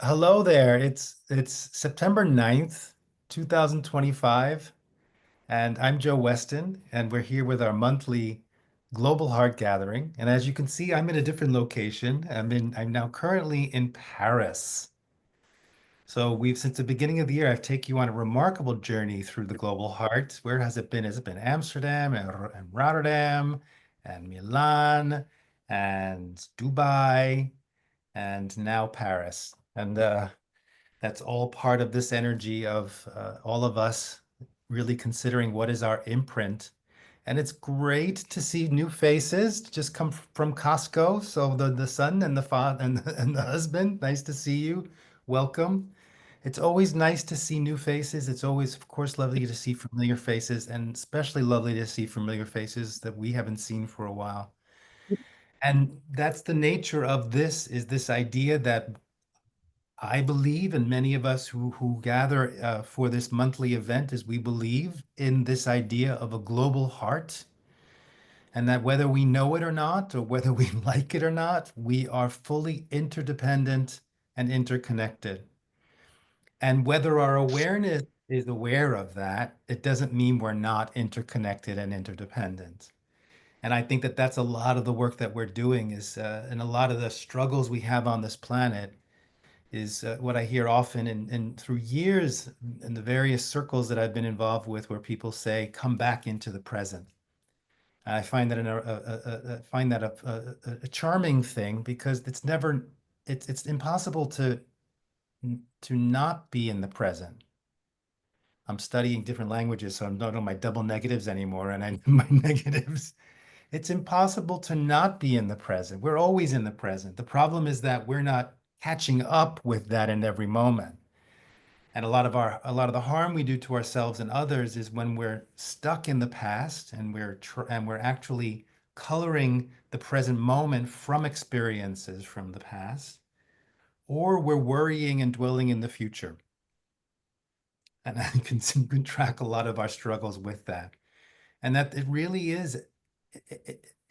Hello there. It's September 9th, 2025, and I'm Joe Weston, and we're here with our monthly Global Heart Gathering. And as you can see, I'm in a different location. I'm now currently in Paris. So we've since the beginning of the year, I've taken you on a remarkable journey through the Global Heart. Where has it been? Has it been Amsterdam and Rotterdam and Milan and Dubai and now Paris? And that's all part of this energy of all of us really considering what is our imprint. And it's great to see new faces just come from Costco. So the son and the father and the husband, nice to see you. Welcome. It's always nice to see new faces. It's always, of course, lovely to see familiar faces, and especially lovely to see familiar faces that we haven't seen for a while. And that's the nature of this, is this idea that I believe, and many of us who gather for this monthly event, is we believe in this idea of a global heart, and that whether we know it or not, or whether we like it or not, we are fully interdependent and interconnected. And whether our awareness is aware of that, it doesn't mean we're not interconnected and interdependent. And I think that that's a lot of the work that we're doing is, and a lot of the struggles we have on this planet is what I hear often and through years in the various circles that I've been involved with, where people say, "Come back into the present." And I find that a charming thing because it's impossible to not be in the present. I'm studying different languages, so I don't know my double negatives anymore, and I know my negatives. It's impossible to not be in the present. We're always in the present. The problem is that we're not catching up with that in every moment. And a lot of the harm we do to ourselves and others is when we're stuck in the past and we're actually coloring the present moment from experiences from the past, or we're worrying and dwelling in the future. And I can track a lot of our struggles with that. And that it really is,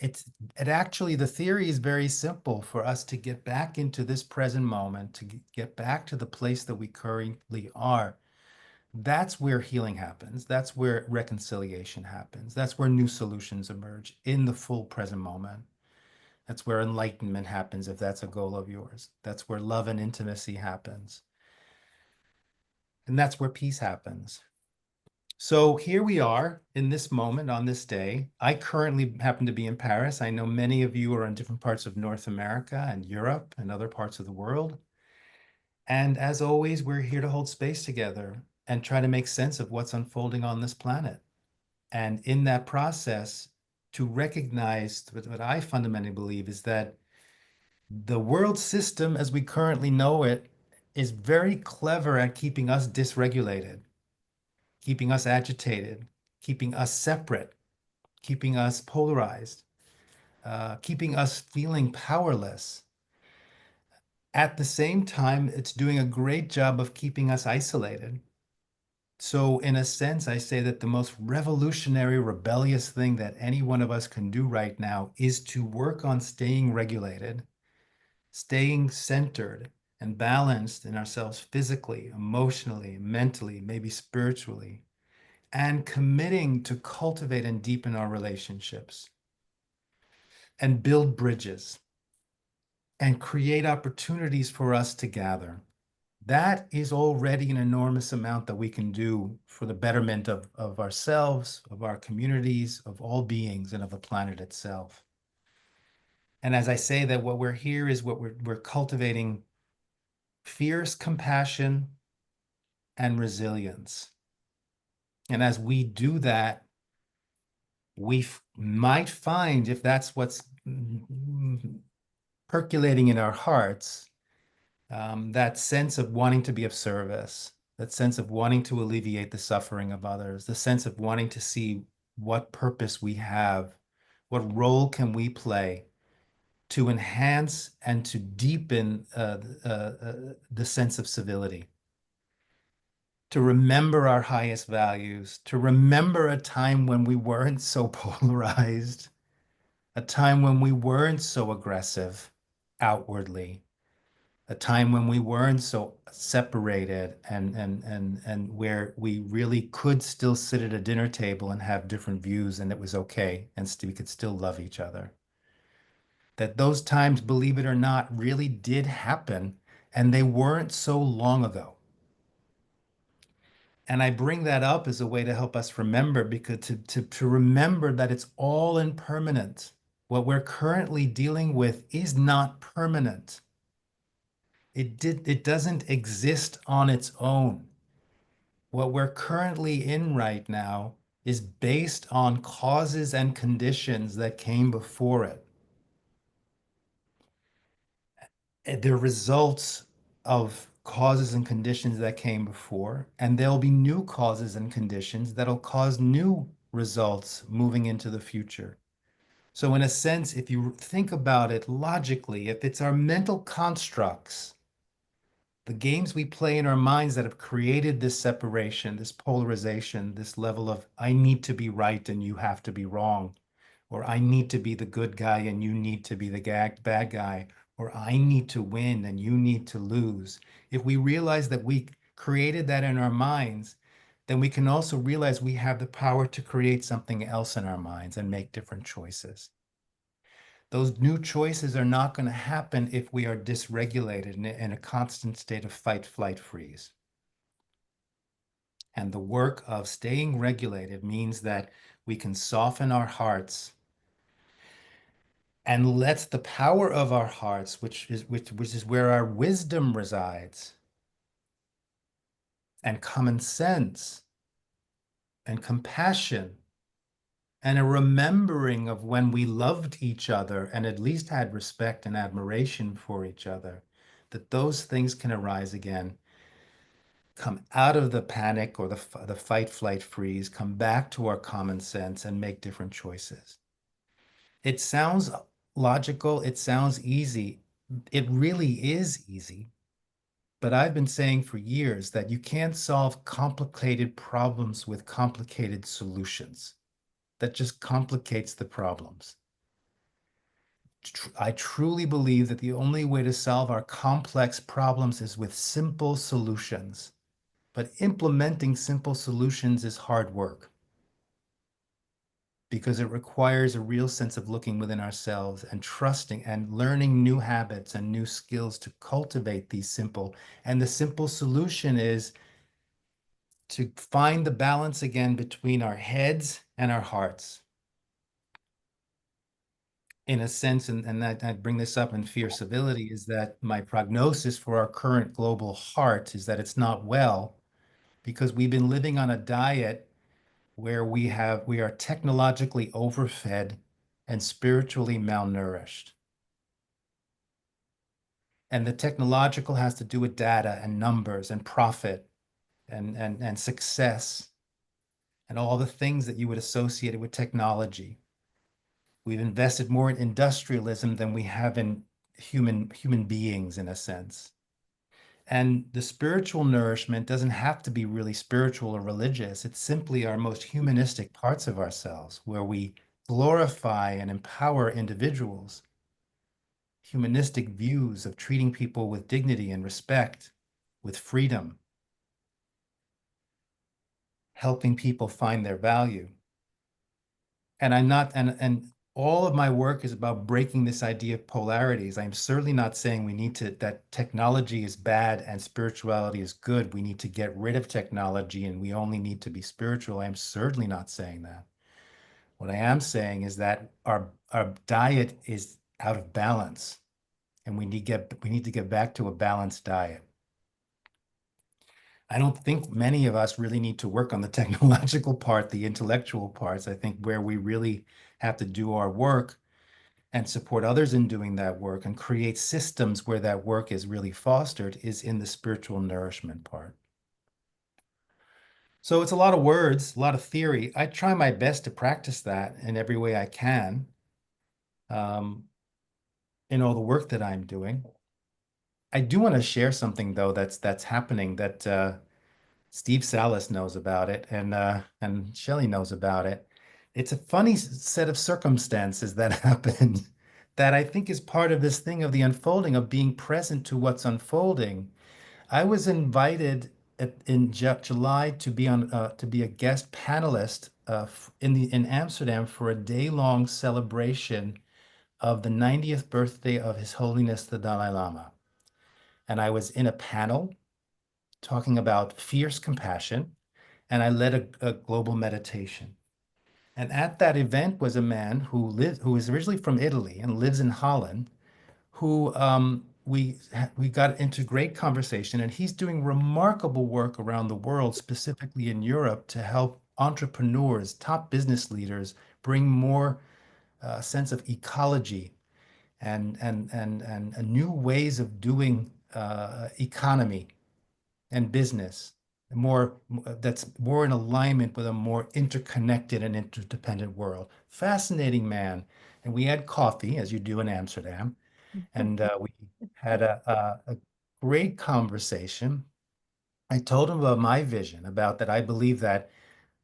it actually, the theory is very simple for us to get back into this present moment, to get back to the place that we currently are. That's where healing happens. That's where reconciliation happens. That's where new solutions emerge in the full present moment. That's where enlightenment happens, if that's a goal of yours. That's where love and intimacy happens. And that's where peace happens. So here we are in this moment on this day. I currently happen to be in Paris. I know many of you are in different parts of North America and Europe and other parts of the world. And as always, we're here to hold space together and try to make sense of what's unfolding on this planet. And in that process, to recognize what I fundamentally believe is that the world system as we currently know it is very clever at keeping us dysregulated, keeping us agitated, keeping us separate, keeping us polarized, keeping us feeling powerless. At the same time, it's doing a great job of keeping us isolated. So, in a sense, I say that the most revolutionary, rebellious thing that any one of us can do right now is to work on staying regulated, staying centered and balanced in ourselves physically, emotionally, mentally, maybe spiritually, and committing to cultivate and deepen our relationships and build bridges and create opportunities for us to gather. That is already an enormous amount that we can do for the betterment of ourselves, of our communities, of all beings, and of the planet itself. And as I say that, what we're here is what we're cultivating fierce compassion and resilience. And as we do that, we might find, if that's what's percolating in our hearts, that sense of wanting to be of service, that sense of wanting to alleviate the suffering of others, the sense of wanting to see what purpose we have, what role can we play to enhance and to deepen the sense of civility, to remember our highest values, to remember a time when we weren't so polarized, a time when we weren't so aggressive outwardly, a time when we weren't so separated and where we really could still sit at a dinner table and have different views and it was okay and we could still love each other. That those times, believe it or not, really did happen and they weren't so long ago. And I bring that up as a way to help us remember, because to remember that it's all impermanent. What we're currently dealing with is not permanent. It doesn't exist on its own. What we're currently in right now is based on causes and conditions that came before it. They're results of causes and conditions that came before, and there'll be new causes and conditions that'll cause new results moving into the future. So in a sense, if you think about it logically, if it's our mental constructs, the games we play in our minds that have created this separation, this polarization, this level of I need to be right and you have to be wrong, or I need to be the good guy and you need to be the bad guy, or I need to win and you need to lose. If we realize that we created that in our minds, then we can also realize we have the power to create something else in our minds and make different choices. Those new choices are not going to happen if we are dysregulated in a constant state of fight, flight, freeze. And the work of staying regulated means that we can soften our hearts and let the power of our hearts, which is where our wisdom resides, and common sense and compassion and a remembering of when we loved each other and at least had respect and admiration for each other, that those things can arise again, come out of the panic or the fight, flight, freeze, come back to our common sense and make different choices. It sounds logical. It sounds easy. It really is easy. But I've been saying for years that you can't solve complicated problems with complicated solutions. That just complicates the problems. I truly believe that the only way to solve our complex problems is with simple solutions. But implementing simple solutions is hard work because it requires a real sense of looking within ourselves and trusting and learning new habits and new skills to cultivate these simple. And the simple solution is to find the balance again between our heads and our hearts. In a sense, and that I bring this up in fierce civility, is that my prognosis for our current global heart is that it's not well because we've been living on a diet where we are technologically overfed and spiritually malnourished. And the technological has to do with data and numbers and profit and success and all the things that you would associate with technology. We've invested more in industrialism than we have in human beings in a sense. And the spiritual nourishment doesn't have to be really spiritual or religious. It's simply our most humanistic parts of ourselves where we glorify and empower individuals, humanistic views of treating people with dignity and respect, with freedom, helping people find their value. And I'm not, and all of my work is about breaking this idea of polarities. I'm certainly not saying we need to, that technology is bad and spirituality is good. We need to get rid of technology and we only need to be spiritual. I'm certainly not saying that. What I am saying is that our diet is out of balance and we need to get back to a balanced diet. I don't think many of us really need to work on the technological part, the intellectual parts. I think where we really have to do our work and support others in doing that work and create systems where that work is really fostered is in the spiritual nourishment part. So it's a lot of words, a lot of theory. I try my best to practice that in every way I can um, in all the work that I'm doing. I do want to share something though that's happening that Steve Salas knows about it and Shelley knows about it. It's a funny set of circumstances that happened that I think is part of this thing of the unfolding, of being present to what's unfolding. I was invited in July to be on to be a guest panelist in Amsterdam for a day-long celebration of the 90th birthday of His Holiness the Dalai Lama. And I was in a panel talking about fierce compassion, and I led a global meditation. And at that event was a man who is originally from Italy and lives in Holland, who we got into great conversation, and he's doing remarkable work around the world, specifically in Europe, to help entrepreneurs, top business leaders, bring more sense of ecology and new ways of doing economy and business, more that's more in alignment with a more interconnected and interdependent world. Fascinating man. And we had coffee, as you do in Amsterdam, and we had a great conversation. I told him about my vision, about that I believe that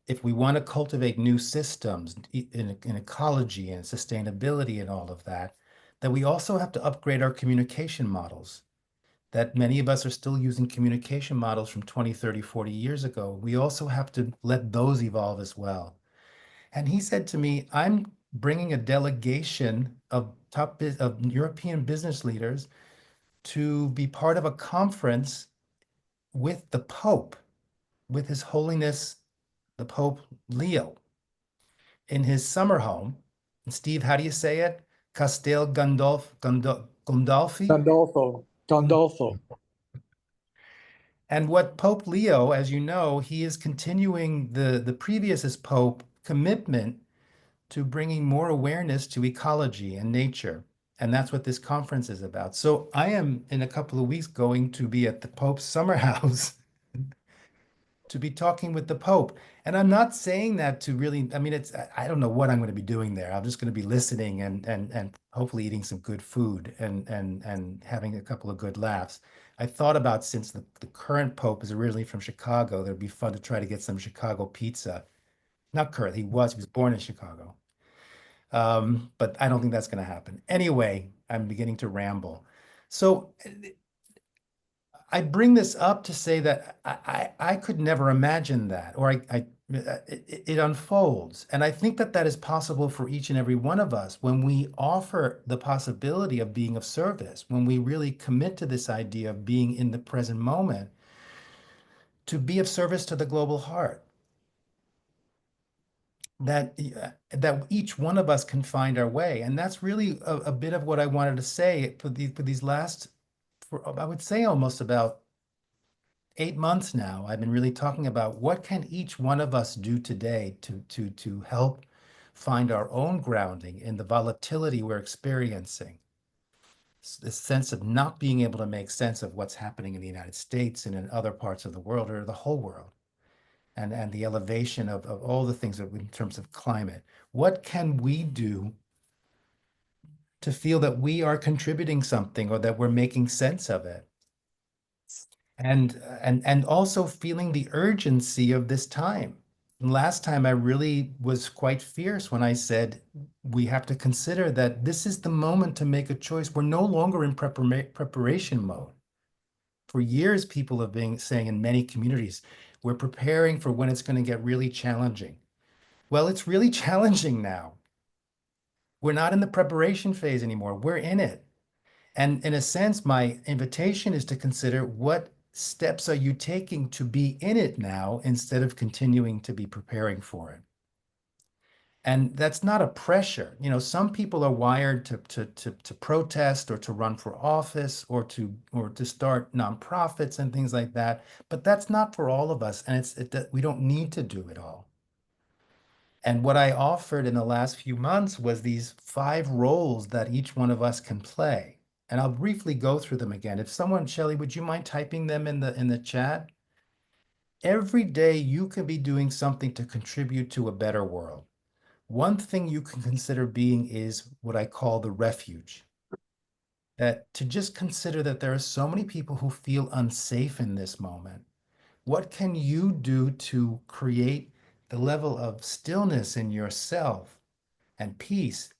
if we want to cultivate new systems in ecology and sustainability and all of that, that we also have to upgrade our communication models. That many of us are still using communication models from 20, 30, 40 years ago. We also have to let those evolve as well. And he said to me, I'm bringing a delegation of of European business leaders to be part of a conference with the Pope, with His Holiness the Pope Leo, in his summer home. And Steve, how do you say it? Castel Gandolfi? Gandolfo. Gandolfo. And what Pope Leo, as you know, he is continuing the previous as Pope commitment to bringing more awareness to ecology and nature. And that's what this conference is about. So I am in a couple of weeks going to be at the Pope's summer house to be talking with the Pope. And I'm not saying that to really, I mean, I don't know what I'm going to be doing there. I'm just going to be listening and hopefully eating some good food and having a couple of good laughs. I thought about, since the current Pope is originally from Chicago, that'd be fun to try to get some Chicago pizza. Not current, he was born in Chicago. But I don't think that's going to happen. Anyway, I'm beginning to ramble. So I bring this up to say that I could never imagine that, or it unfolds. And I think that that is possible for each and every one of us when we offer the possibility of being of service, when we really commit to this idea of being in the present moment, to be of service to the global heart. That each one of us can find our way. And that's really a bit of what I wanted to say for these last, I would say almost about 8 months now. I've been really talking about what can each one of us do today to help find our own grounding in the volatility we're experiencing. This sense of not being able to make sense of what's happening in the United States and in other parts of the world or the whole world. And the elevation of all the things that in terms of climate. What can we do to feel that we are contributing something or that we're making sense of it? And also feeling the urgency of this time. Last time I really was quite fierce when I said we have to consider that this is the moment to make a choice. We're no longer in preparation mode. For years, people have been saying in many communities, we're preparing for when it's going to get really challenging. Well, it's really challenging now. We're not in the preparation phase anymore. We're in it. And in a sense, my invitation is to consider, what steps are you taking to be in it now instead of continuing to be preparing for it? And that's not a pressure. You know, some people are wired to protest or to run for office or to start nonprofits and things like that. But that's not for all of us. And we don't need to do it all. And what I offered in the last few months was these 5 roles that each one of us can play. And I'll briefly go through them again. If someone, Shelley, would you mind typing them in the chat? Every day you can be doing something to contribute to a better world. One thing you can consider being is what I call the refuge. That to just consider that there are so many people who feel unsafe in this moment. What can you do to create the level of stillness in yourself and peace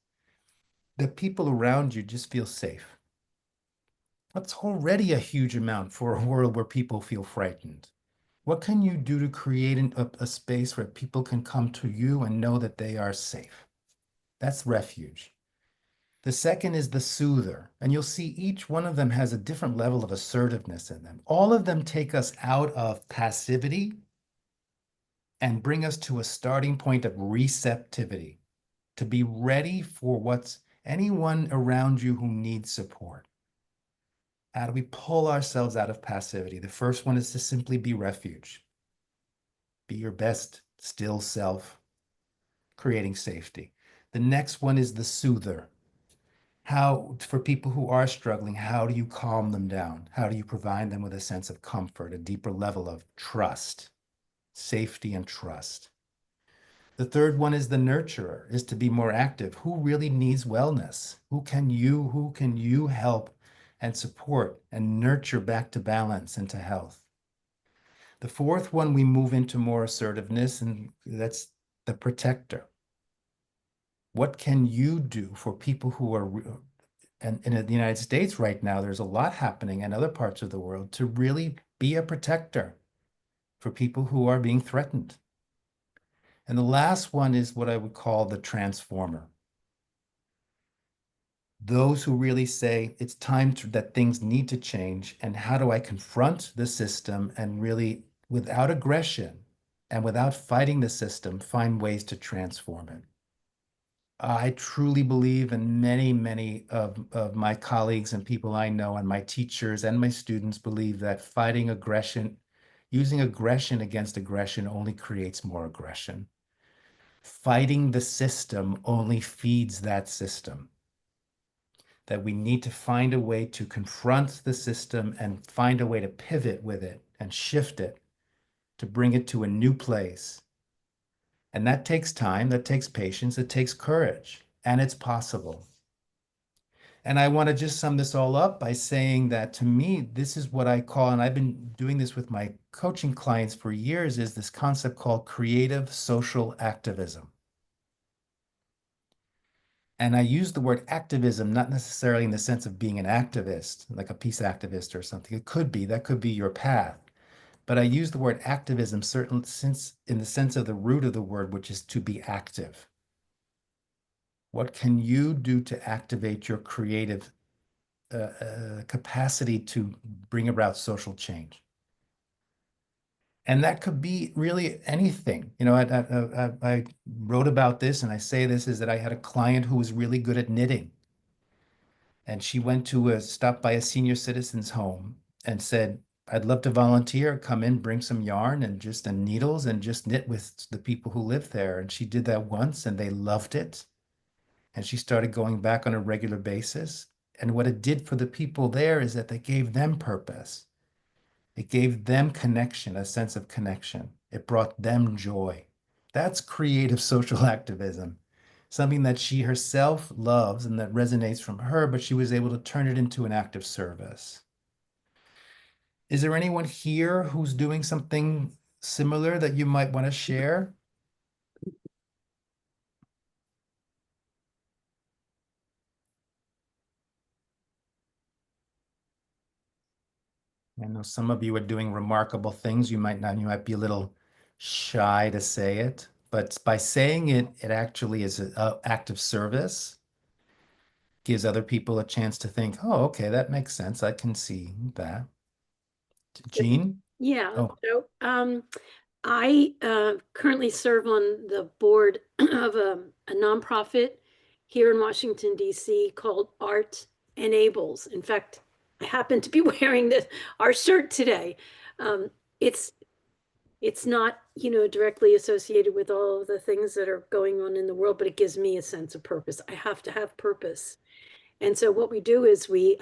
the people around you just feel safe. That's already a huge amount for a world where people feel frightened. What can you do to create a space where people can come to you and know that they are safe? That's refuge. The second is the soother, and you'll see each one of them has a different level of assertiveness in them. All of them take us out of passivity and bring us to a starting point of receptivity, to be ready for what's anyone around you who needs support. How do we pull ourselves out of passivity? The first one is to simply be refuge. Be your best still self, creating safety. The next one is the soother. How, for people who are struggling, how do you calm them down? How do you provide them with a sense of comfort, a deeper level of trust, safety and trust? The third one is the nurturer, is to be more active. Who really needs wellness? Who can you help and support and nurture back to balance and to health? The fourth one, we move into more assertiveness, and that's the protector. What can you do for people who are, and in the United States right now, there's a lot happening in other parts of the world to really be a protector for people who are being threatened. And the last one is what I would call the transformer. Those who really say it's time that things need to change, and how do I confront the system and really, without aggression and without fighting the system, find ways to transform it. I truly believe, and many of my colleagues and people I know and my teachers and my students believe, that fighting aggression, using aggression against aggression only creates more aggression. Fighting the system only feeds that system. That we need to find a way to confront the system and find a way to pivot with it and shift it to bring it to a new place. And that takes time, that takes patience, it takes courage, and it's possible. And I want to just sum this all up by saying that, to me, this is what I call, and I've been doing this with my coaching clients for years, is this concept called creative social activism. And I use the word activism not necessarily in the sense of being an activist, like a peace activist or something. It could be, that could be your path. But I use the word activism certainly since in the sense of the root of the word, which is to be active. What can you do to activate your creative capacity to bring about social change? And that could be really anything. You know, I wrote about this, and I say this, is that I had a client who was really good at knitting. And she went to stop by a senior citizen's home and said, I'd love to volunteer, come in, bring some yarn and needles and just knit with the people who live there. And she did that once and they loved it. And she started going back on a regular basis. And what it did for the people there is that they gave them purpose. It gave them connection, a sense of connection. It brought them joy. That's creative social activism, something that she herself loves and that resonates from her, but she was able to turn it into an act of service. Is there anyone here who's doing something similar that you might want to share? I know some of you are doing remarkable things. You might be a little shy to say it, but by saying it, it actually is an act of service, gives other people a chance to think, oh, okay, that makes sense. I can see that. Jean? Yeah, Oh, so I currently serve on the board of a nonprofit here in Washington, D.C. called Art Enables. In fact, I happen to be wearing our shirt today. Um, it's it's not, directly associated with all of the things that are going on in the world, but it gives me a sense of purpose. I have to have purpose. And so what we do is we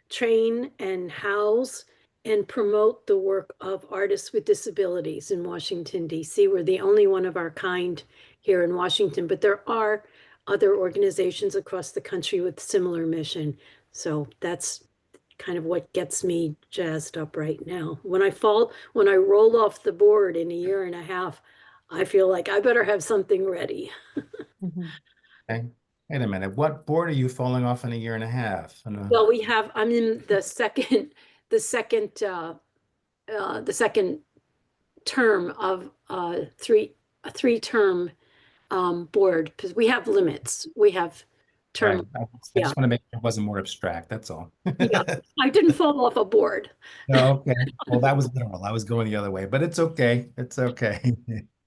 train and house and promote the work of artists with disabilities in Washington, D.C. We're the only one of our kind here in Washington, but there are other organizations across the country with similar mission. So that's kind of what gets me jazzed up right now. When I roll off the board in a year and a half, I feel like I better have something ready. Mhm. okay. Wait a minute. What board are you falling off in a year and a half? Well, I'm in the second, the second, the second term of a three-term board, because we have limits. We have Right. term, I yeah, just want to make sure it wasn't more abstract. That's all. yeah. I didn't fall off a board. No, okay. Well, that was literal. I was going the other way, but it's okay. It's okay.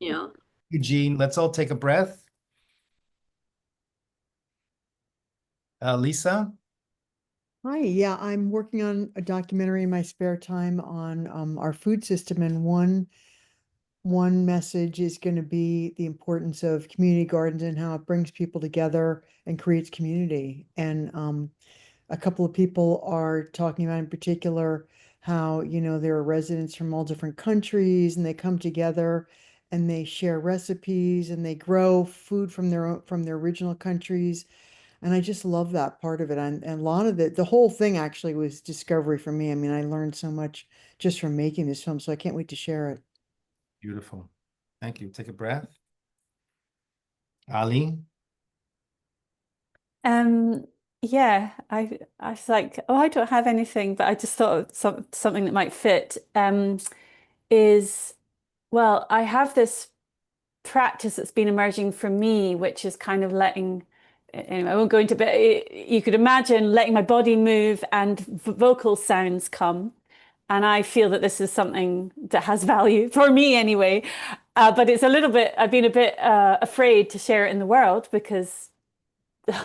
Yeah. Eugene, let's all take a breath. Lisa? Hi, yeah, I'm working on a documentary in my spare time on our food system, and one message is going to be the importance of community gardens and how it brings people together and creates community. And a couple of people are talking about in particular how, there are residents from all different countries and they come together and they share recipes and they grow food from their original countries. And I just love that part of it. And a lot of the whole thing actually was discovery for me. I mean, I learned so much just from making this film, so I can't wait to share it. Beautiful. Thank you. Take a breath. Ali? Um, yeah, I was like, oh, I don't have anything, but I just thought of something that might fit. Is well, I have this practice that's been emerging for me, which is kind of letting, anyway, I won't go into, but you could imagine letting my body move and vocal sounds come. And I feel that this is something that has value for me anyway. But it's a little bit, I've been a bit afraid to share it in the world because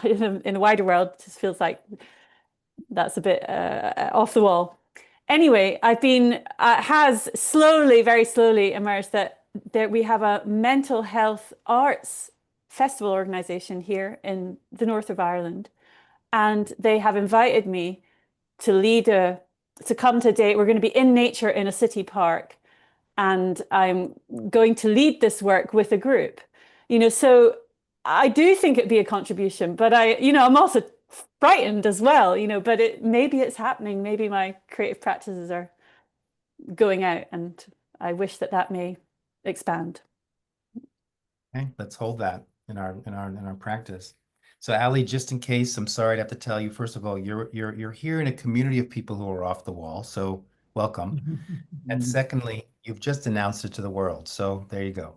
in the wider world, it just feels like that's a bit off the wall. Anyway, I've been has slowly, very slowly emerged that we have a mental health arts festival organization here in the north of Ireland, and they have invited me to to come to a day. We're going to be in nature in a city park, and I'm going to lead this work with a group. So I do think it'd be a contribution, but I'm also frightened as well, but maybe it's happening. Maybe my creative practices are going out, and I wish that may expand. Okay, let's hold that in our practice. So Ali, just in case, I'm sorry to have to tell you, first of all, you're here in a community of people who are off the wall, so welcome. And secondly, you've just announced it to the world, so there you go.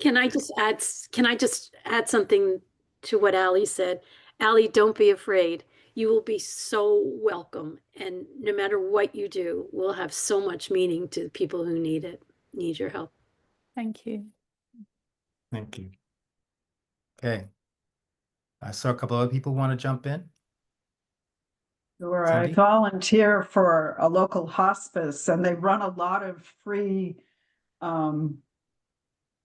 Can I just add something to what Ali said? Ali, don't be afraid. You will be so welcome. And no matter what you do, will have so much meaning to the people who need your help. Thank you. Thank you. Okay. I saw a couple other people want to jump in. Sure, I Cindy? volunteer for a local hospice and they run a lot of free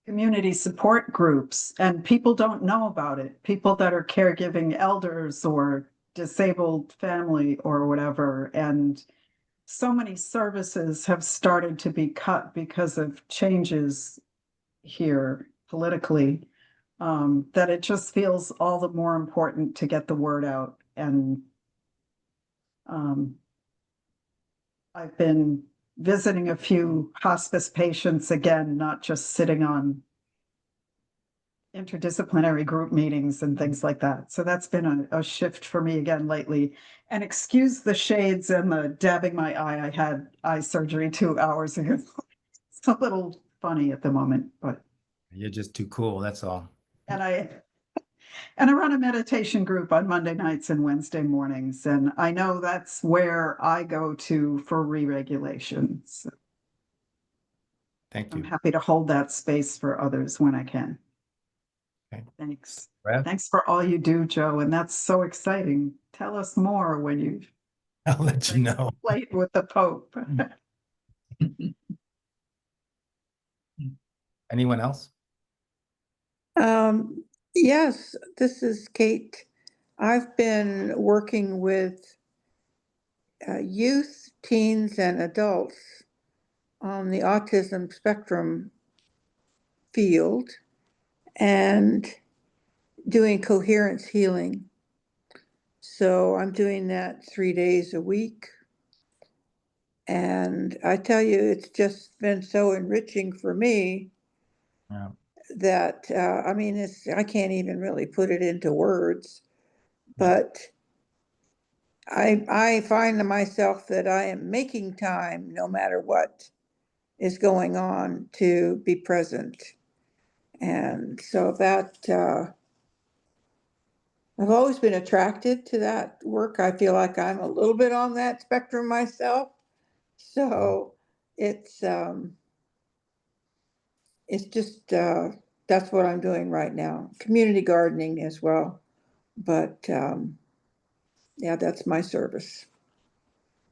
community support groups, and people don't know about it. People that are caregiving elders or disabled family or whatever. And so many services have started to be cut because of changes here politically, that it just feels all the more important to get the word out. And I've been visiting a few hospice patients again, not just sitting on interdisciplinary group meetings and things like that. So that's been a shift for me again lately. And excuse the shades and the dabbing my eye. I had eye surgery 2 hours ago. It's a little funny at the moment, but. You're just too cool, that's all. And I run a meditation group on Monday nights and Wednesday mornings. And I know that's where I go to for re-regulation. So Thank I'm you. happy to hold that space for others when I can. Okay. Thanks. Brad? Thanks for all you do, Joe. And that's so exciting. Tell us more when you I'll let you know. plate with the Pope. Anyone else? Yes, this is Kate. I've been working with youth, teens, and adults on the autism spectrum field and doing coherence healing. So I'm doing that 3 days a week. And I tell you, it's just been so enriching for me. Yeah. that, I mean, I can't even really put it into words, but I find myself that I am making time no matter what is going on to be present. And so that, I've always been attracted to that work. I feel like I'm a little bit on that spectrum myself. So it's just, that's what I'm doing right now. Community gardening as well. But yeah, that's my service.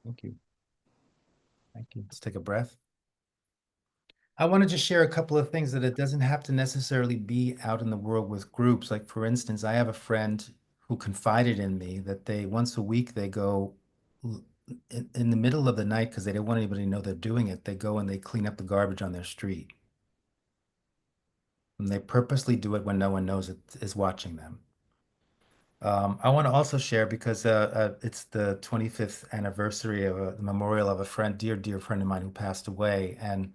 Thank you. Thank you. Let's take a breath. I want to just share a couple of things that it doesn't have to necessarily be out in the world with groups. Like, for instance, I have a friend who confided in me that they once a week they go in the middle of the night because they don't want anybody to know they're doing it. They go and they clean up the garbage on their street. And they purposely do it when no one knows it is watching them. I want to also share because it's the 25th anniversary of the memorial of a friend, dear friend of mine who passed away. And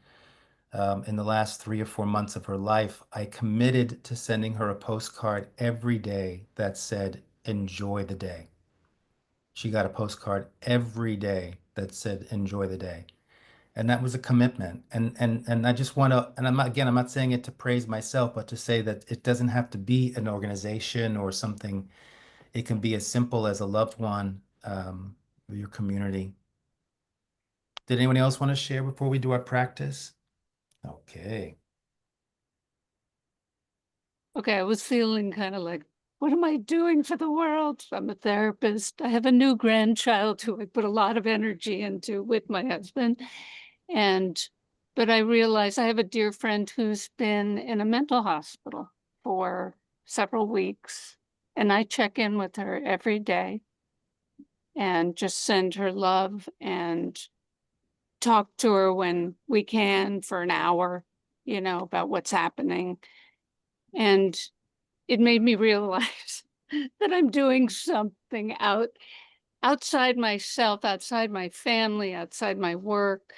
in the last 3 or 4 months of her life, I committed to sending her a postcard every day that said, enjoy the day. She got a postcard every day that said, enjoy the day. And that was a commitment. And I just want to, and I'm not saying it to praise myself, but to say that it doesn't have to be an organization or something. It can be as simple as a loved one, or your community. Did anyone else want to share before we do our practice? Okay. Okay, I was feeling kind of like, what am I doing for the world? I'm a therapist. I have a new grandchild who I put a lot of energy into with my husband. But I realized I have a dear friend who's been in a mental hospital for several weeks. And I check in with her every day and just send her love and talk to her when we can for an hour, about what's happening. And it made me realize that I'm doing something outside myself, outside my family, outside my work,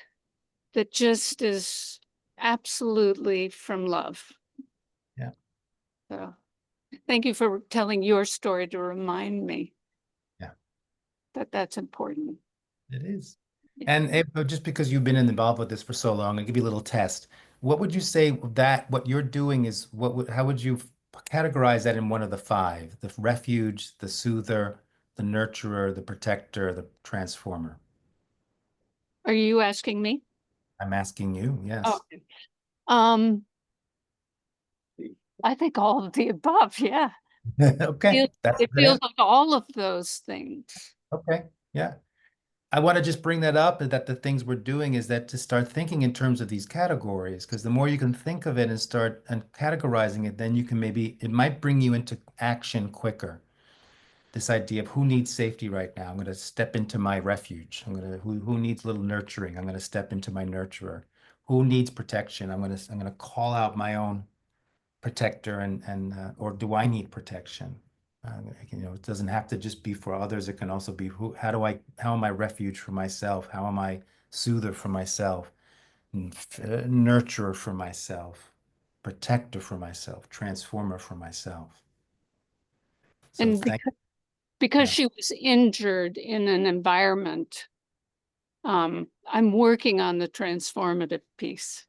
that just is absolutely from love. Yeah. So thank you for telling your story to remind me. Yeah. That that's important. It is. And just because you've been involved with this for so long, I'll give you a little test. What would you say that what you're doing is how would you categorize that in one of the five? The refuge, the soother, the nurturer, the protector, the transformer. Are you asking me? I'm asking you, yes. Oh, um, I think all of the above, yeah. Okay, that's It a good feels answer. like all of those things. Okay, yeah. I want to just bring that up that the things we're doing is that to start thinking in terms of these categories, because the more you can think of it and start and categorizing it, then you can it might bring you into action quicker. This idea of who needs safety right now. I'm going to step into my refuge. Who needs a little nurturing? I'm going to step into my nurturer. Who needs protection? I'm going to call out my own protector or do I need protection? It doesn't have to just be for others. It can also be how am I refuge for myself? How am I soother for myself? Nurturer for myself, protector for myself, transformer for myself. So And because yeah. she was injured in an environment, I'm working on the transformative piece.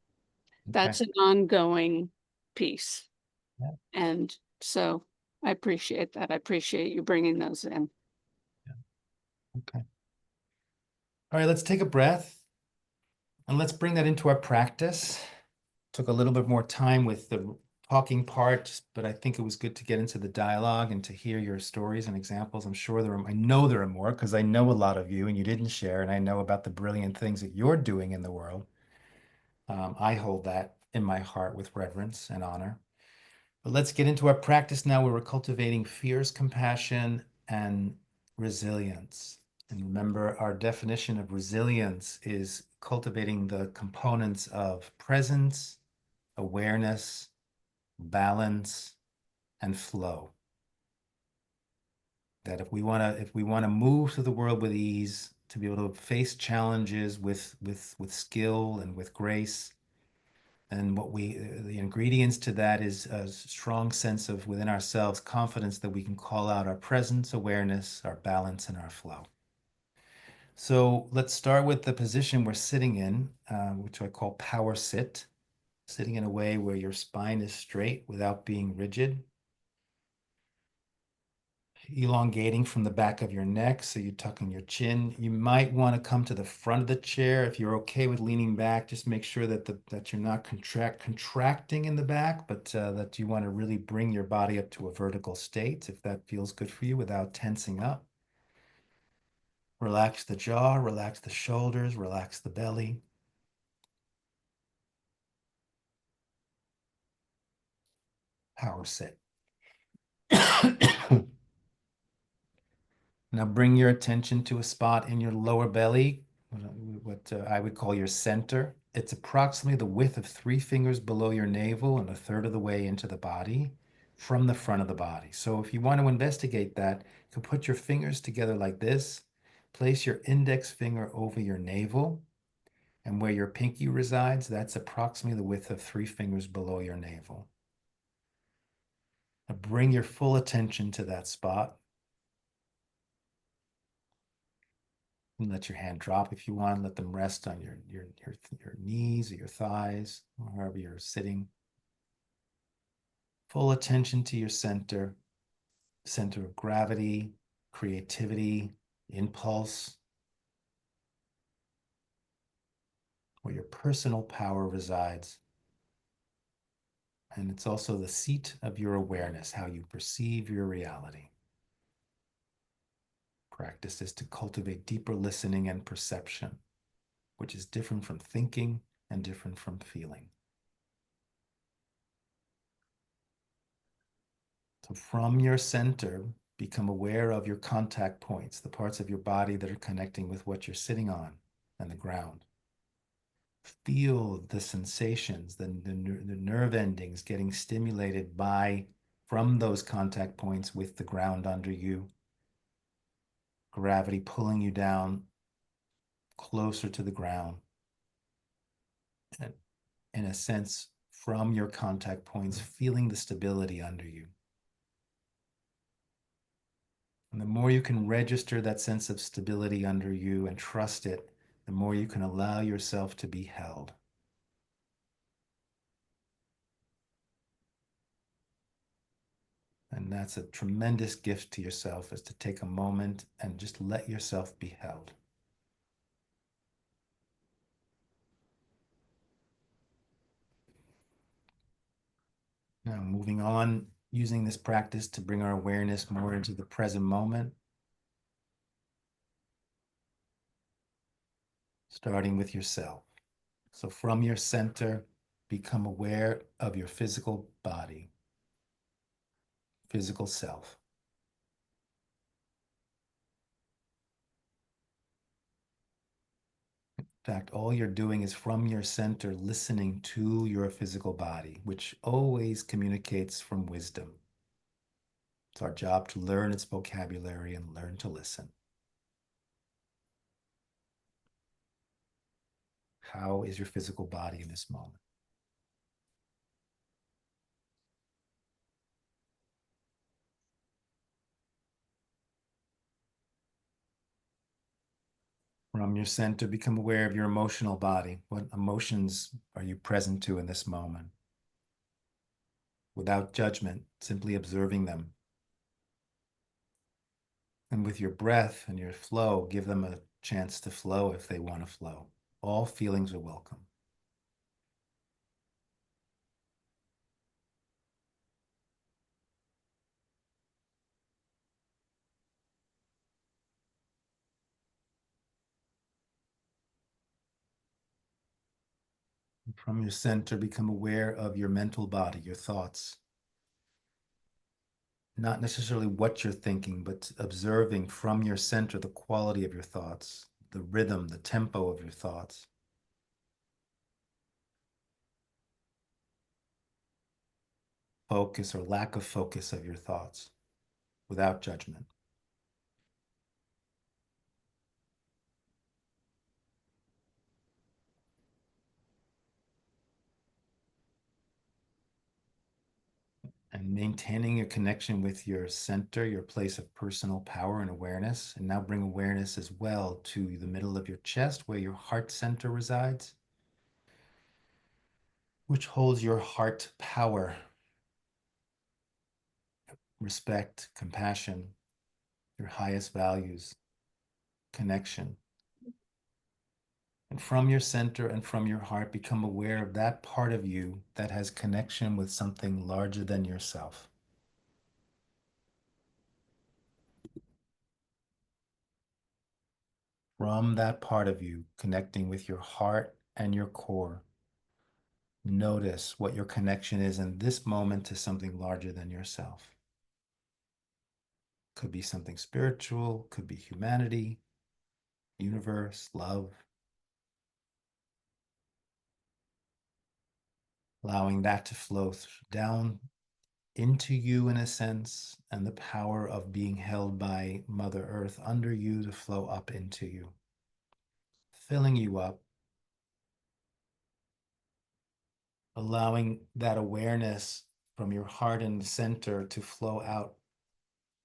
That's an ongoing piece. Yeah. And so I appreciate that. I appreciate you bringing those in. Yeah. Okay. All right, let's take a breath and let's bring that into our practice. Took a little bit more time with the talking part, but I think it was good to get into the dialogue and to hear your stories and examples. I know there are more because I know a lot of you and you didn't share, and I know about the brilliant things that you're doing in the world. I hold that in my heart with reverence and honor. But let's get into our practice now where we're cultivating fierce compassion and resilience. And remember, our definition of resilience is cultivating the components of presence, awareness, balance, and flow. That if we want to move through the world with ease, to be able to face challenges with skill and with grace, And the ingredients to that is a strong sense of within ourselves, confidence that we can call out our presence, awareness, our balance, and our flow. So let's start with the position we're sitting in, which I call power sit, sitting in a way where your spine is straight without being rigid. Elongating from the back of your neck, so you're tucking your chin. You might want to come to the front of the chair. If you're okay with leaning back, just make sure that you're not contracting in the back, but that you want to really bring your body up to a vertical state, if that feels good for you, without tensing up. Relax the jaw, relax the shoulders, relax the belly. Power sit. Now bring your attention to a spot in your lower belly, what I would call your center. It's approximately the width of 3 fingers below your navel and a third of the way into the body from the front of the body. So if you want to investigate that, you can put your fingers together like this, place your index finger over your navel, and where your pinky resides, that's approximately the width of 3 fingers below your navel. Now bring your full attention to that spot. And let your hand drop if you want. Let them rest on your knees or your thighs, or wherever you're sitting. Full attention to your center of gravity, creativity, impulse, where your personal power resides. And it's also the seat of your awareness, how you perceive your reality. Practice is to cultivate deeper listening and perception, which is different from thinking and different from feeling. So from your center, become aware of your contact points, the parts of your body that are connecting with what you're sitting on and the ground. Feel the sensations, the nerve endings getting stimulated from those contact points with the ground under you. Gravity pulling you down closer to the ground. And in a sense, from your contact points, feeling the stability under you. And the more you can register that sense of stability under you and trust it, the more you can allow yourself to be held. And that's a tremendous gift to yourself, is to take a moment and just let yourself be held. Now, moving on, using this practice to bring our awareness more into the present moment. Starting with yourself. So from your center, become aware of your physical body, physical self. In fact, all you're doing is from your center listening to your physical body, which always communicates from wisdom. It's our job to learn its vocabulary and learn to listen. How is your physical body in this moment? From your center, become aware of your emotional body. What emotions are you present to in this moment? Without judgment, simply observing them. And with your breath and your flow, give them a chance to flow if they want to flow. All feelings are welcome. From your center, become aware of your mental body, your thoughts. Not necessarily what you're thinking, but observing from your center the quality of your thoughts, the rhythm, the tempo of your thoughts. Focus or lack of focus of your thoughts without judgment. And maintaining a connection with your center, your place of personal power and awareness. And now bring awareness as well to the middle of your chest where your heart center resides, which holds your heart power, respect, compassion, your highest values, connection. And from your center and from your heart, become aware of that part of you that has connection with something larger than yourself. From that part of you, connecting with your heart and your core, notice what your connection is in this moment to something larger than yourself. Could be something spiritual, could be humanity, universe, love. Allowing that to flow down into you in a sense, and the power of being held by Mother Earth under you to flow up into you, filling you up, allowing that awareness from your heart and center to flow out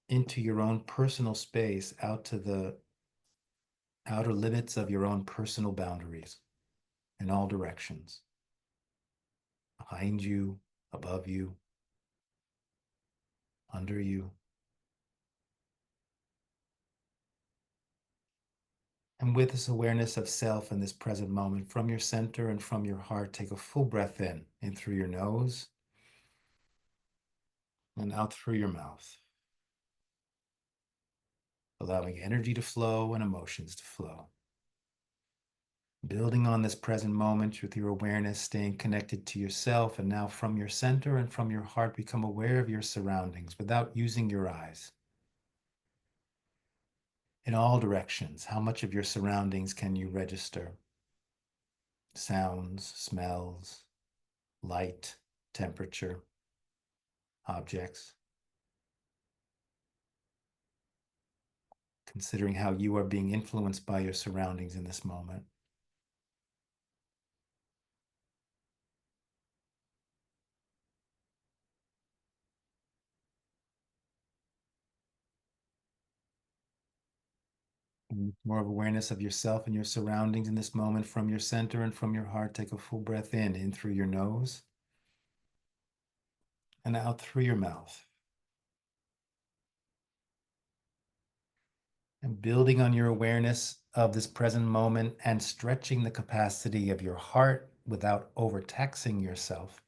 into your own personal space, out to the outer limits of your own personal boundaries in all directions, behind you, above you, under you. And with this awareness of self in this present moment, from your center and from your heart, take a full breath in through your nose and out through your mouth, allowing energy to flow and emotions to flow. Building on this present moment with your awareness, staying connected to yourself, and now from your center and from your heart, become aware of your surroundings without using your eyes. In all directions, how much of your surroundings can you register? Sounds, smells, light, temperature, objects. Considering how you are being influenced by your surroundings in this moment. And more of awareness of yourself and your surroundings in this moment from your center and from your heart. Take a full breath in through your nose and out through your mouth. And building on your awareness of this present moment and stretching the capacity of your heart without overtaxing yourself.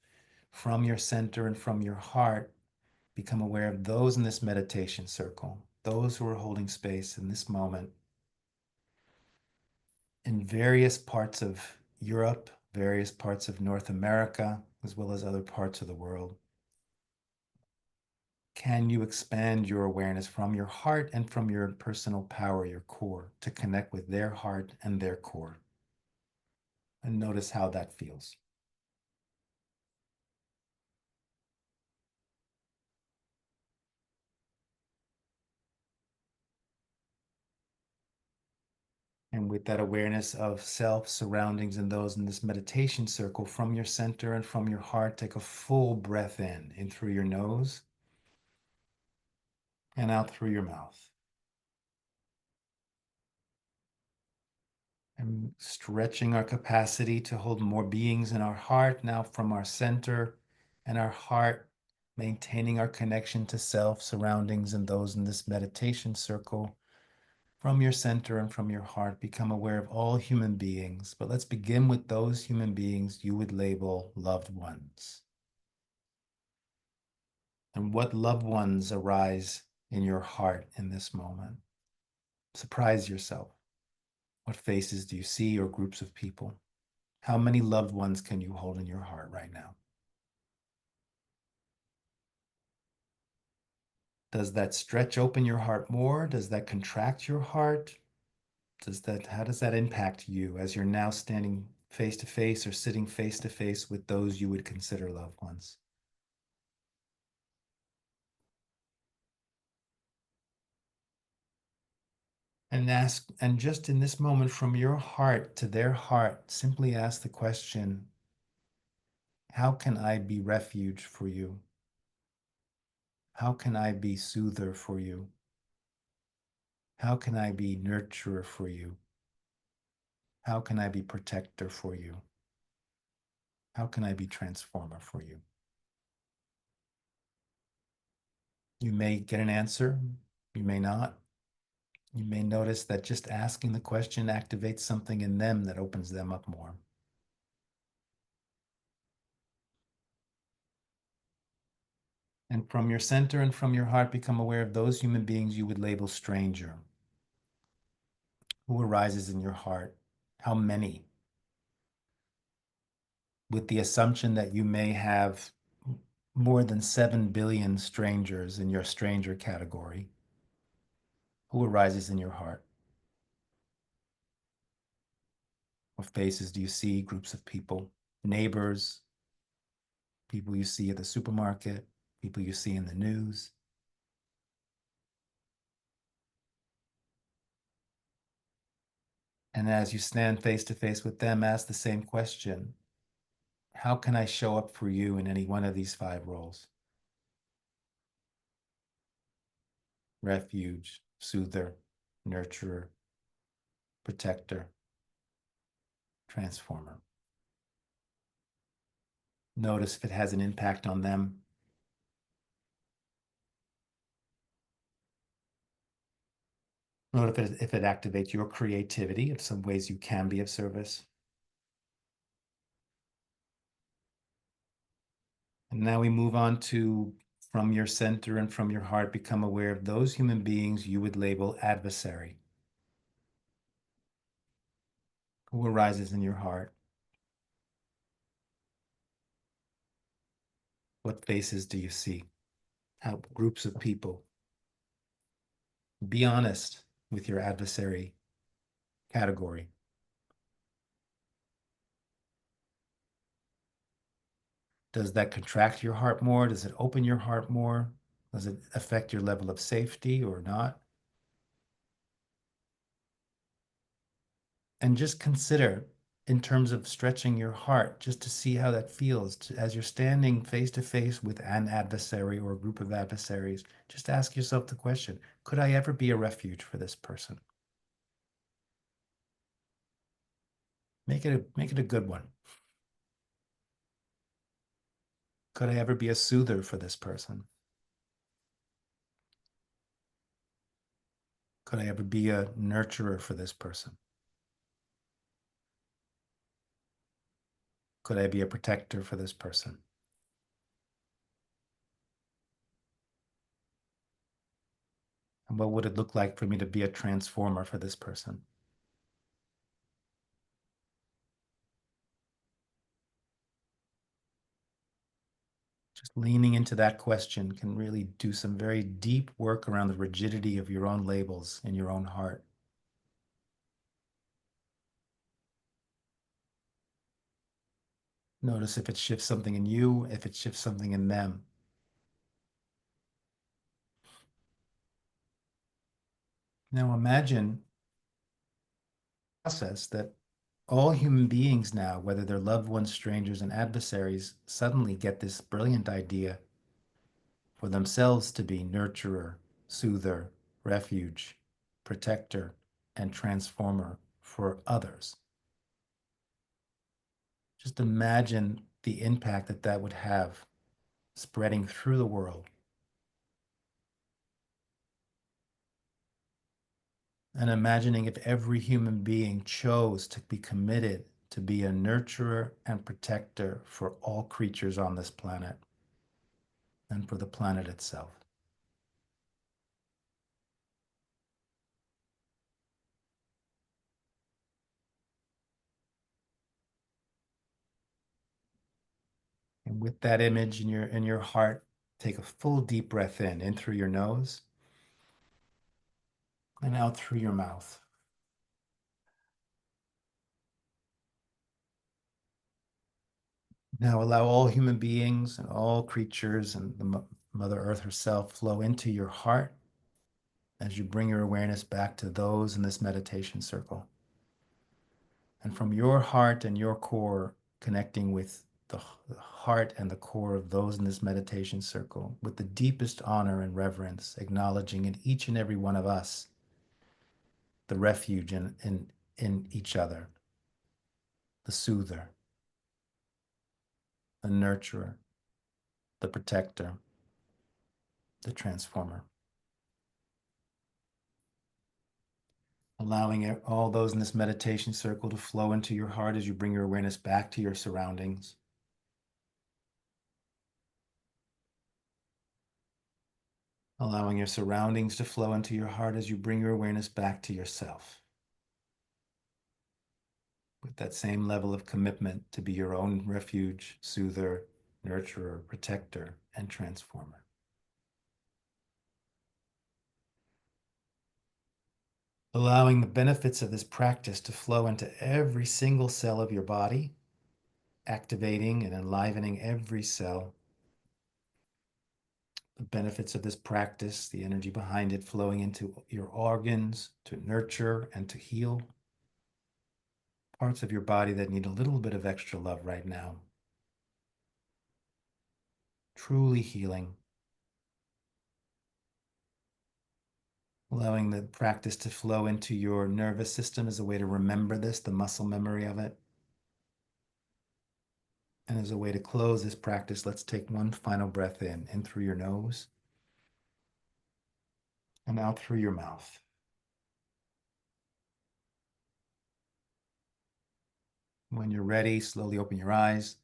From your center and from your heart, become aware of those in this meditation circle, those who are holding space in this moment in various parts of Europe, various parts of North America, as well as other parts of the world. Can you expand your awareness from your heart and from your personal power, your core, to connect with their heart and their core? And notice how that feels. And with that awareness of self, surroundings, and those in this meditation circle, from your center and from your heart, take a full breath in through your nose and out through your mouth. And stretching our capacity to hold more beings in our heart, now from our center and our heart, maintaining our connection to self, surroundings, and those in this meditation circle. From your center and from your heart, become aware of all human beings. But let's begin with those human beings you would label loved ones. And what loved ones arise in your heart in this moment? Surprise yourself. What faces do you see, or groups of people? How many loved ones can you hold in your heart right now? Does that stretch open your heart more? Does that contract your heart? How does that impact you as you're now standing face to face or sitting face to face with those you would consider loved ones? And just in this moment, from your heart to their heart, simply ask the question, how can I be refuge for you? How can I be soother for you? How can I be nurturer for you? How can I be protector for you? How can I be transformer for you? You may get an answer, you may not. You may notice that just asking the question activates something in them that opens them up more. And from your center and from your heart, become aware of those human beings you would label stranger. Who arises in your heart? How many? With the assumption that you may have more than 7 billion strangers in your stranger category. Who arises in your heart? What faces do you see? Groups of people, neighbors, people you see at the supermarket, people you see in the news. And as you stand face to face with them, ask the same question. How can I show up for you in any one of these 5 roles? Refuge, soother, nurturer, protector, transformer. Notice if it has an impact on them. Notice if it activates your creativity, if some ways you can be of service. And now we move on to, from your center and from your heart, become aware of those human beings you would label adversary. Who arises in your heart? What faces do you see? How groups of people? Be honest with your adversary category. Does that contract your heart more? Does it open your heart more? Does it affect your level of safety or not? And just consider, in terms of stretching your heart, just to see how that feels as you're standing face to face with an adversary or a group of adversaries. Just ask yourself the question, could I ever be a refuge for this person? Make it a good one. Could I ever be a soother for this person? Could I ever be a nurturer for this person? Could I be a protector for this person? And what would it look like for me to be a transformer for this person? Just leaning into that question can really do some very deep work around the rigidity of your own labels in your own heart. Notice if it shifts something in you, if it shifts something in them. Now imagine a process that all human beings now, whether they're loved ones, strangers, and adversaries, suddenly get this brilliant idea for themselves to be nurturer, soother, refuge, protector, and transformer for others. Just imagine the impact that that would have spreading through the world. And imagining if every human being chose to be committed to be a nurturer and protector for all creatures on this planet and for the planet itself. And with that image in your heart, take a full deep breath in through your nose and out through your mouth. Now allow all human beings and all creatures and the Mother Earth herself flow into your heart as you bring your awareness back to those in this meditation circle. And from your heart and your core, connecting with the heart and the core of those in this meditation circle with the deepest honor and reverence, acknowledging in each and every one of us the refuge in each other, the soother, the nurturer, the protector, the transformer. Allowing all those in this meditation circle to flow into your heart as you bring your awareness back to your surroundings. Allowing your surroundings to flow into your heart as you bring your awareness back to yourself. With that same level of commitment to be your own refuge, soother, nurturer, protector, and transformer. Allowing the benefits of this practice to flow into every single cell of your body, activating and enlivening every cell. The benefits of this practice, the energy behind it flowing into your organs to nurture and to heal parts of your body that need a little bit of extra love right now. Truly healing. Allowing the practice to flow into your nervous system as a way to remember this, the muscle memory of it. And as a way to close this practice, let's take one final breath in through your nose and out through your mouth. When you're ready, slowly open your eyes,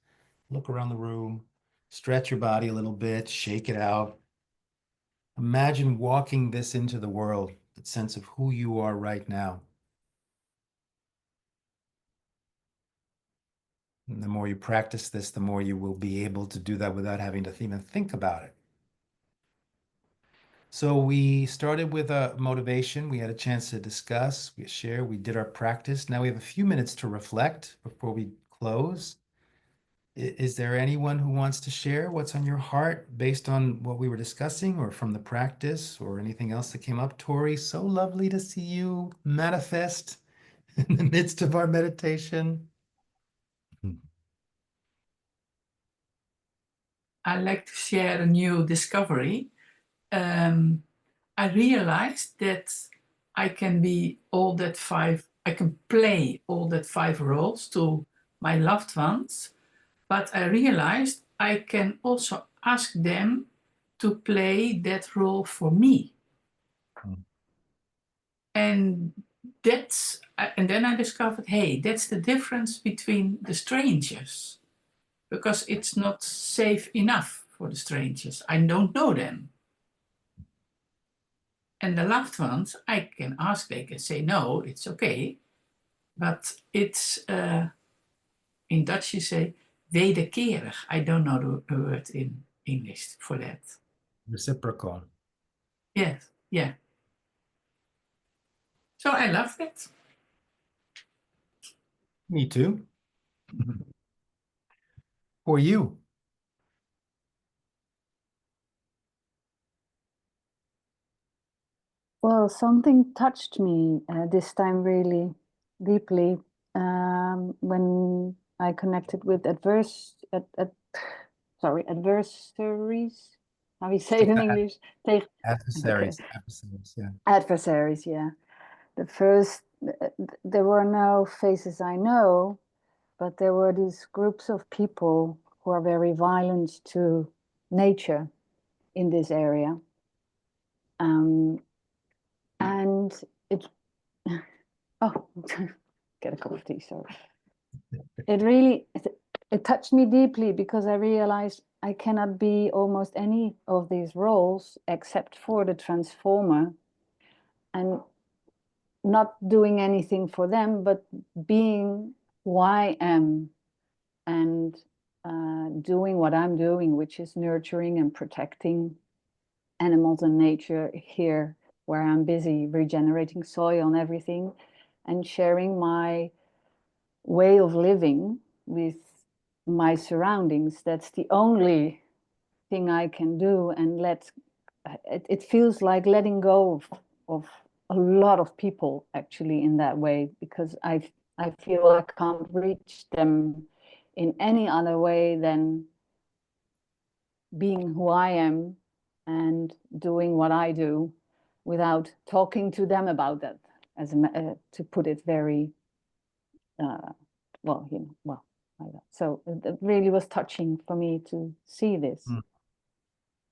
look around the room, stretch your body a little bit, shake it out. Imagine walking this into the world, that sense of who you are right now. And the more you practice this, the more you will be able to do that without having to even think about it. So we started with a motivation. We had a chance to discuss, we share, we did our practice. Now we have a few minutes to reflect before we close. Is there anyone who wants to share what's on your heart based on what we were discussing or from the practice or anything else that came up? Tori, so lovely to see you manifest in the midst of our meditation. I like to share a new discovery. I realized that I can be all that I can play all that 5 roles to my loved ones, but I realized I can also ask them to play that role for me. And then I discovered, hey, that's the difference between the strangers, because it's not safe enough for the strangers. I don't know them. And the loved ones, I can ask, they can say, no, it's okay. But it's, in Dutch you say, wederkerig. I don't know the word in English for that. Reciprocal. Yes, yeah. So I loved it. Me too. For you. Well, something touched me this time really deeply when I connected with adversaries. How do you say it in English? Adversaries. Okay. Adversaries, yeah. Adversaries, yeah. The first, there were no faces I know, but there were these groups of people who are very violent to nature in this area. And it, oh, get a cup of tea, sorry. It really, it touched me deeply because I realized I cannot be almost any of these roles except for the transformer, and not doing anything for them, but being who I am and doing what I'm doing, which is nurturing and protecting animals and nature here, where I'm busy regenerating soil and everything, and sharing my way of living with my surroundings. That's the only thing I can do, and it feels like letting go of a lot of people actually in that way, because I feel I can't reach them in any other way than being who I am and doing what I do without talking to them about that, as to put it very well, well, like that. So it really was touching for me to see this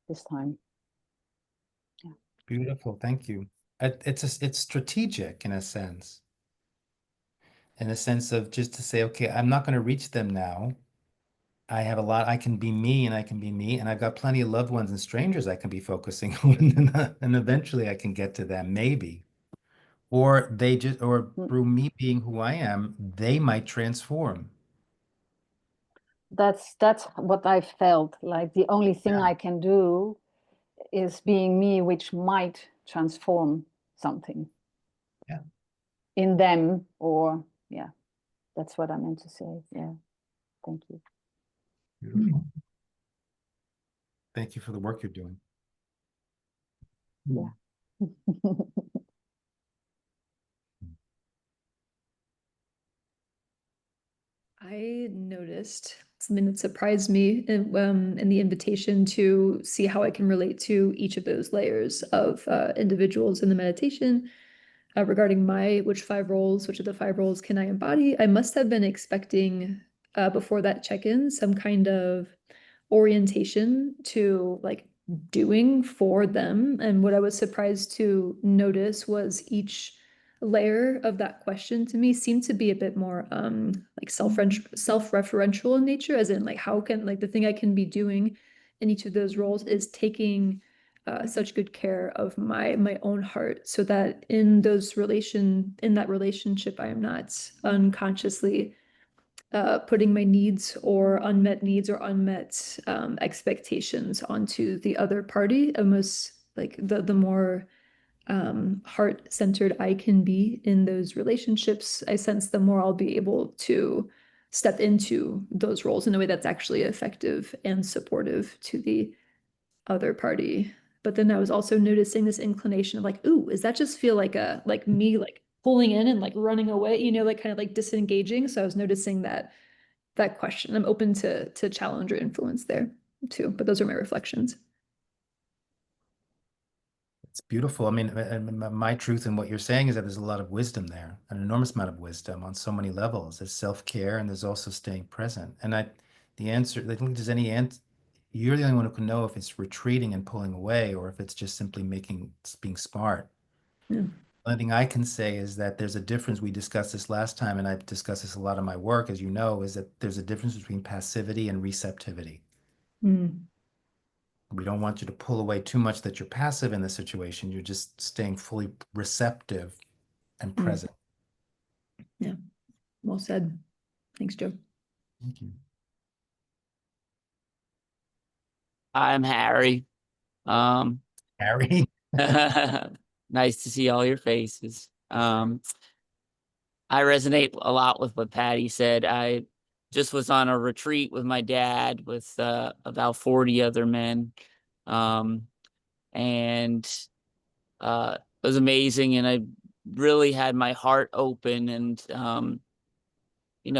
this time. Yeah. Beautiful, thank you. It's strategic in a sense of just to say, okay, I'm not going to reach them now. I have a lot, I can be me and I can be me, and I've got plenty of loved ones and strangers I can be focusing on, and eventually I can get to them, maybe. Or they just, or through me being who I am, they might transform. That's what I felt like. The only thing I can do is being me, which might transform something in them, or that's what I meant to say. Yeah, thank you. Beautiful. Thank you for the work you're doing. Yeah. I noticed something that surprised me in the invitation to see how I can relate to each of those layers of individuals in the meditation regarding which of the 5 roles can I embody? I must have been expecting before that check-in some kind of orientation to like doing for them. And what I was surprised to notice was each layer of that question to me seemed to be a bit more like self-referential in nature, as in like how can like the thing I can be doing in each of those roles is taking such good care of my own heart, so that in that relationship I am not unconsciously putting my needs or unmet expectations onto the other party. Almost like the more heart-centered I can be in those relationships, I sense the more I'll be able to step into those roles in a way that's actually effective and supportive to the other party. But then I was also noticing this inclination of like, ooh, does that just feel like me like pulling in and like running away, like kind of like disengaging? So I was noticing that question. I'm open to challenge or influence there too, but those are my reflections. It's beautiful. I mean, my truth in what you're saying is that there's a lot of wisdom there, an enormous amount of wisdom on so many levels. There's self-care and there's also staying present. And the answer, I think there's any answer, you're the only one who can know if it's retreating and pulling away or if it's just simply being smart. Yeah. The only thing I can say is that there's a difference. We discussed this last time, and I've discussed this a lot in my work, as you know, is that there's a difference between passivity and receptivity. Mm. We don't want you to pull away too much that you're passive in the situation. You're just staying fully receptive and present. Yeah. Well said. Thanks, Joe. Thank you. I'm Harry. Harry. Nice to see all your faces. I resonate a lot with what Patty said. I just was on a retreat with my dad with about 40 other men. And it was amazing. And I really had my heart open and,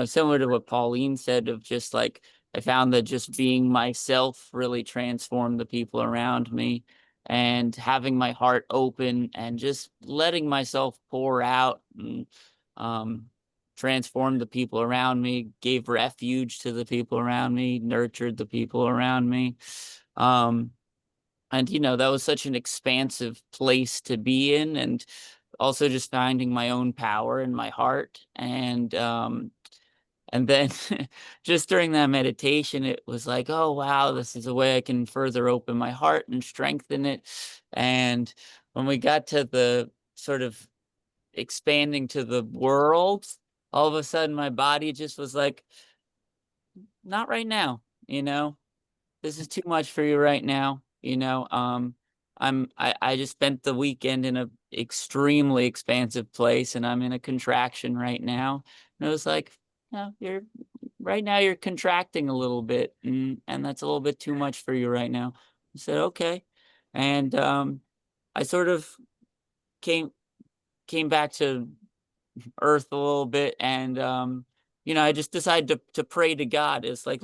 similar to what Pauline said of just like, I found that just being myself really transformed the people around me, and having my heart open and just letting myself pour out and transformed the people around me, gave refuge to the people around me, nurtured the people around me. And, that was such an expansive place to be in, and also just finding my own power in my heart. And then just during that meditation, it was like, oh, wow, this is a way I can further open my heart and strengthen it. And when we got to the sort of expanding to the world, all of a sudden my body just was like, not right now, this is too much for you right now. I just spent the weekend in a extremely expansive place, and I'm in a contraction right now. And it was like, no, right now you're contracting a little bit, and that's a little bit too much for you right now. I said, okay. And I sort of came back to earth a little bit, and I just decided to pray to God. It's like,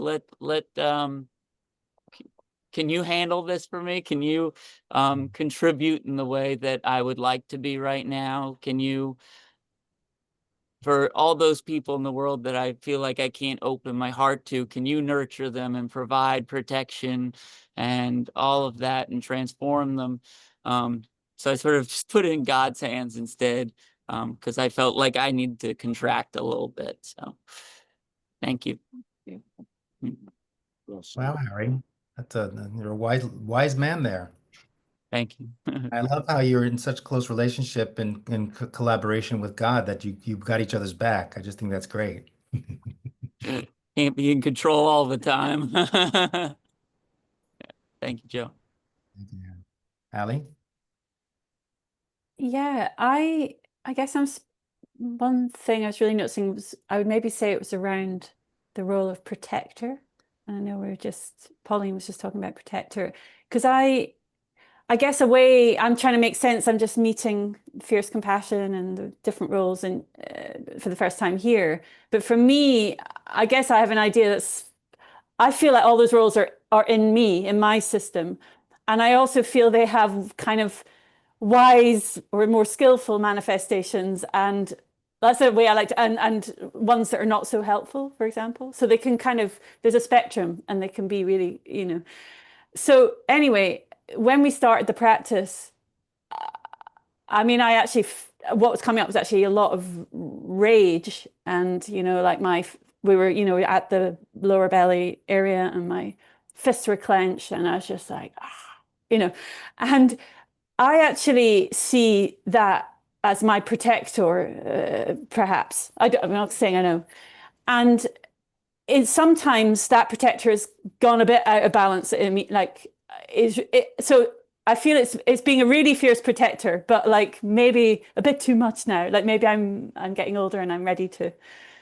can you handle this for me? Can you contribute in the way that I would like to be right now? Can you, for all those people in the world that I feel like I can't open my heart to, can you nurture them and provide protection and all of that and transform them? So I sort of just put it in God's hands instead, because I felt like I needed to contract a little bit. So thank you. Wow, Harry, you're a wise man there. Thank you. I love how you're in such close relationship and collaboration with God that you've got each other's back. I just think that's great. Can't be in control all the time. Thank you, Joe. Yeah. Allie? Yeah, I guess one thing I was really noticing was I would maybe say it was around the role of protector. I know Pauline was just talking about protector, because I guess a way I'm trying to make sense, I'm just meeting fierce compassion and the different roles and for the first time here. But for me, I guess I have an idea I feel like all those roles are in me, in my system. And I also feel they have kind of wise or more skillful manifestations, and that's the way I like to, and ones that are not so helpful, for example. So they can there's a spectrum, and they can be really, So anyway, when we started the practice, I mean, what was coming up was actually a lot of rage, and like we were at the lower belly area, and my fists were clenched, and I was just like, and I actually see that as my protector, perhaps. I'm not saying I know. And sometimes that protector has gone a bit out of balance. So I feel it's being a really fierce protector, but like maybe a bit too much now. Like maybe I'm getting older and I'm ready to.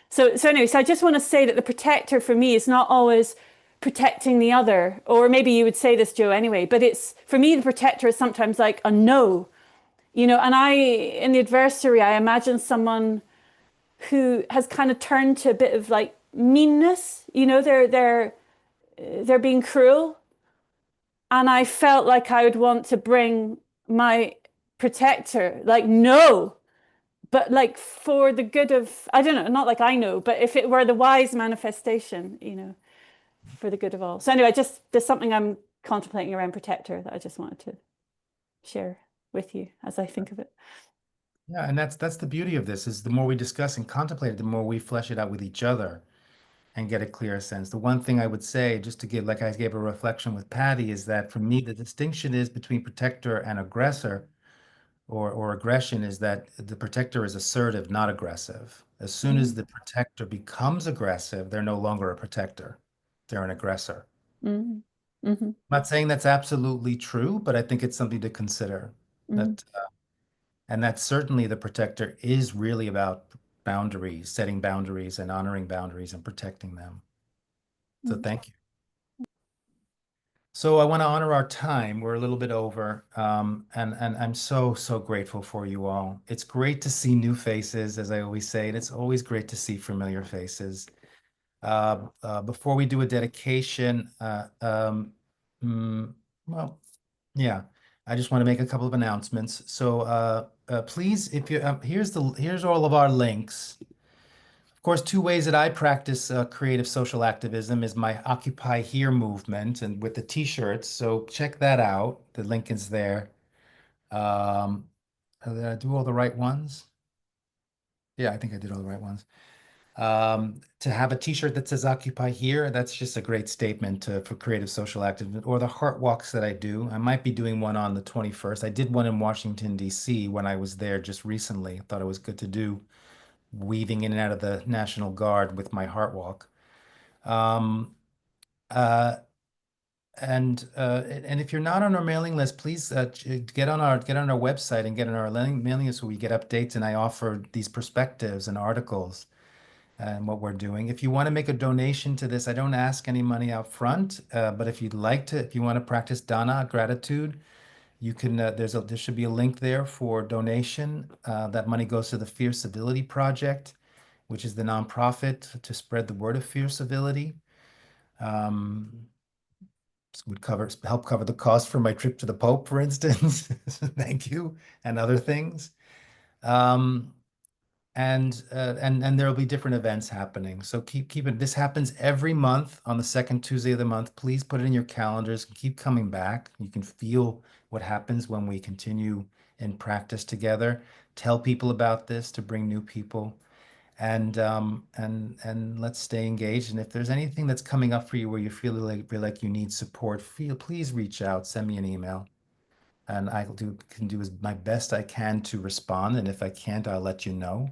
So anyway, I just want to say that the protector for me is not always protecting the other, or maybe you would say this, Joe, anyway, but it's, for me, the protector is sometimes like a no, and in the adversary, I imagine someone who has kind of turned to a bit of like meanness, they're being cruel. And I felt like I would want to bring my protector, like, no, but like for the good of, I don't know, not like I know, but if it were the wise manifestation, for the good of all. So anyway, there's something I'm contemplating around protector that I just wanted to share with you as I think of it. Yeah, and that's the beauty of this, is the more we discuss and contemplate it, the more we flesh it out with each other and get a clearer sense. The one thing I would say, just to give, like I gave a reflection with Patty, is that for me, the distinction is between protector and aggressor, or aggression, is that the protector is assertive, not aggressive. As soon as the protector becomes aggressive, they're no longer a protector. They're an aggressor. Mm-hmm. Mm-hmm. I'm not saying that's absolutely true, but I think it's something to consider. Mm-hmm. And that certainly the protector is really about boundaries, setting boundaries and honoring boundaries and protecting them. So thank you. So I want to honor our time. We're a little bit over, and I'm so grateful for you all. It's great to see new faces, as I always say, and it's always great to see familiar faces. Before we do a dedication, well, yeah, I just want to make a couple of announcements. So please, if you here's all of our links. Of course, two ways that I practice creative social activism is my Occupy Here movement and with the t-shirts. So check that out. The link is there. Did I do all the right ones? Yeah, I think I did all the right ones. To have a t-shirt that says Occupy Here, that's just a great statement for creative social activism. Or the heart walks that I do. I might be doing one on the 21st. I did one in Washington, D.C. when I was there just recently. I thought it was good to do, weaving in and out of the National Guard with my heart walk. And if you're not on our mailing list, please get on our website and get on our mailing list, so we get updates, and I offer these perspectives and articles and what we're doing. If you want to make a donation to this, I don't ask any money out front, but if you want to practice dana, gratitude, you can. There should be a link there for donation. That money goes to the Fierce Civility Project, which is the nonprofit to spread the word of fierce civility. Would help cover the cost for my trip to the Pope, for instance. Thank you, and other things. And there'll be different events happening. So keep it. This happens every month on the second Tuesday of the month. Please put it in your calendars. Keep coming back. You can feel what happens when we continue in practice together. Tell people about this to bring new people. And let's stay engaged. And if there's anything that's coming up for you where you feel like you need support, please reach out, send me an email, and I can do my best I can to respond. And if I can't, I'll let you know.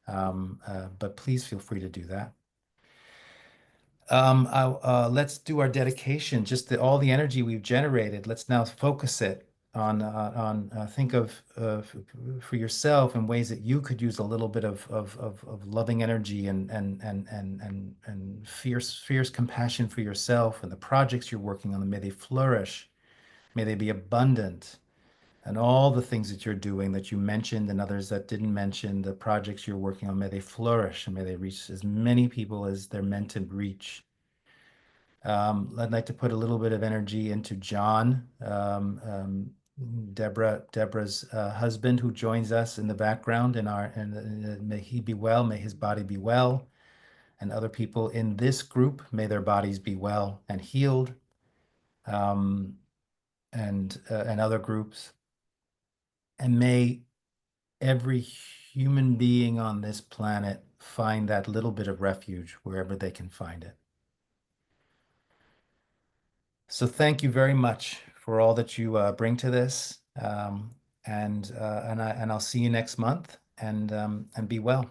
But please feel free to do that. Let's do our dedication. Just all the energy we've generated. Let's now focus it on think of for yourself in ways that you could use a little bit of loving energy and fierce compassion for yourself, and the projects you're working on. May they flourish, may they be abundant, and all the things that you're doing that you mentioned and others that didn't mention, the projects you're working on, may they flourish and may they reach as many people as they're meant to reach. I'd like to put a little bit of energy into John, Deborah's husband, who joins us in the background. May he be well, may his body be well, and other people in this group, may their bodies be well and healed, and other groups. And may every human being on this planet find that little bit of refuge wherever they can find it. So thank you very much for all that you bring to this, and I'll see you next month, and be well.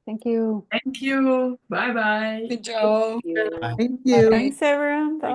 Thank you. Thank you. Bye bye. Good job. Yeah. Bye. Thank you. Thanks, everyone. Bye.